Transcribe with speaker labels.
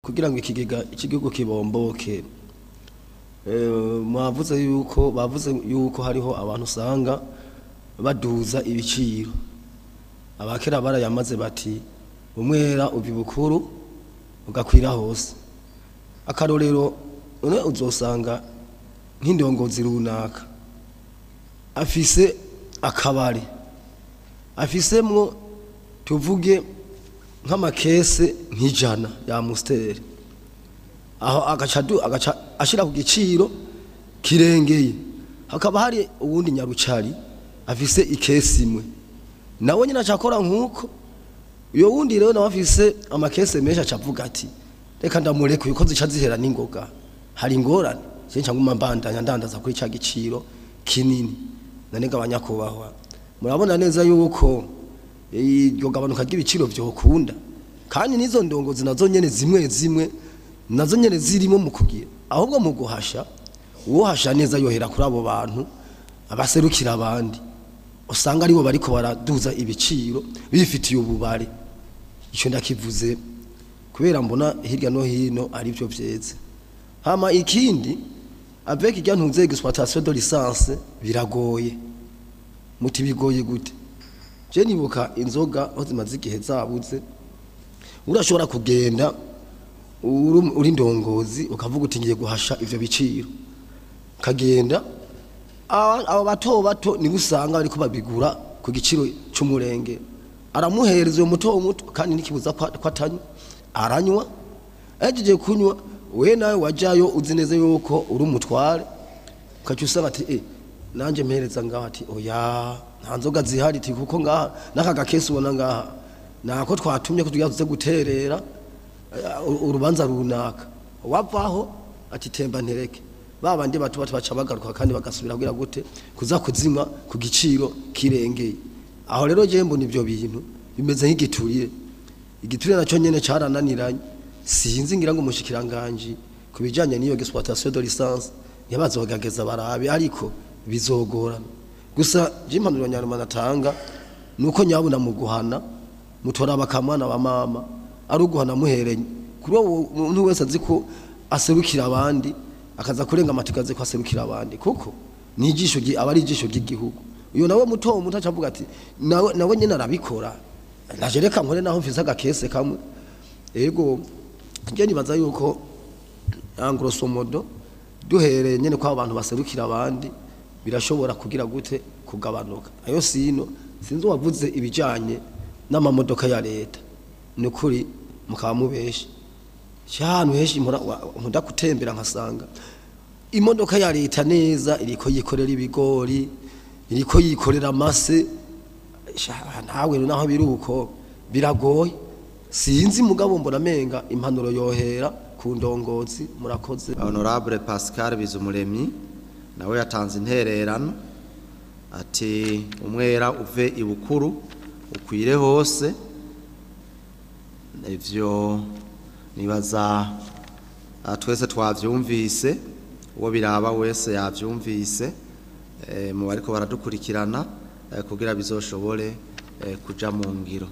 Speaker 1: kugira ngo ikigega ikigihugu kibomboke bavuze yuko hariho abantu usanga baduza ibiciro abakera barayamaze bati umwera uvi bukuru ugakwira hose akarorero none uzosanga nk'indongozi runaka afise akabari afisemwo tuvuge nk'amakese nk'ijana ya Musteri aho agaca ashira ku giciro kirengeye hakaba hari uwundi nyarucari afise ikesi imwe nawe nyina acakora nkuko uyo wundi rero nawe afise amakese menshi acavuga ati reka ndamureke uko zica zihera n'ingoga hari ingorane cyangwa nguma mbandanya ndandaza kuri ca giciro kinini nanega abanyakubahwa murabona neza yuko iryo gabanuka ry'ibiciro vyokunda kandi nizo ndongozi nazo nyene zimwe nazo nyene zirimo mu kugira ahubwo mu guhasha uwo hasha neza yohera kuri abo bantu abaserukira abandi usanga aribo bariko baraduza ibiciro bifitiye ububare ico ndakivuze kubera mbona hirya no hino ari byo vyeze hama ikindi avec irya ntunze exploitation de licence biragoye muti bigoye gute je nibuka inzoga ozimaze igihe zabuze urashobora kugenda uri ndongozi ukavuga uti ngiye guhasha ivyo biciro kagenda abo bato ni usanga ariko babigura ku giciro cy'umurenge aramuhereza uwo muto kandi nikibuza kwatanywa aranywa ajeje kunywa we nawe wajayo uzi neza yuko uri umutware ukaca usanga ati nanje mpereza ngaho ati oya nta nzoga zihari ati kuko ngaha naka gakesi ubona ngaha nako twatumye ko tuyazuze guterera urubanza runaka wavaho ati temba ntereke babandi batu baca bagaruka kandi bagasubira kugira gute kuza kuzima ku giciro kirengeye aho rero je mbona ivyo bintu bimeze nk'igiturire igiturire naco nyene carananiranye sinzi ngira ngo umushikiranganje kubijanye niyo exploitation de licence yabazogageza barabe ariko bizogorana gusa je impanuro nyaruma natanga nuko nyabuna mu guhana mutora bakamwana ba mama ari uguhana muherenye kuri umuntu wese azi ko aserukira abandi akaza kurenga amatukaze ko aserukira abandi kuko ni ijisho abari ijisho ry'igihugu uyo nawe muto acavuga ati nawe nyene arabikora naje reka nkore naho mfise agakese kamwe ego nje nibaza yuko grosso modo duhere nyene kwa abantu baserukira abandi birashobora kugira gute kugabanuka ayo sino sinzi wavuze ibijanye n'amamodoka ya leta nukuri mukaba mubeshe cyane heshi nkunda gutembera nkasanga imodoka ya leta neza iriko yikorera ibigori iriko yikorera amase nawe naho biruko biragoye sinzi mugabo mbona menga impanuro yohera ku ndongozi murakoze.
Speaker 2: Honorable Pascal Bizumuremyi nawe yatanze intererano ati umwera uve ibukuru ukwire hose ivyo nibaza twese twavyumvise uwo biraba wese yavyumvise mu bariko baradukurikirana kugira bizoshobore kuja mu ngiro.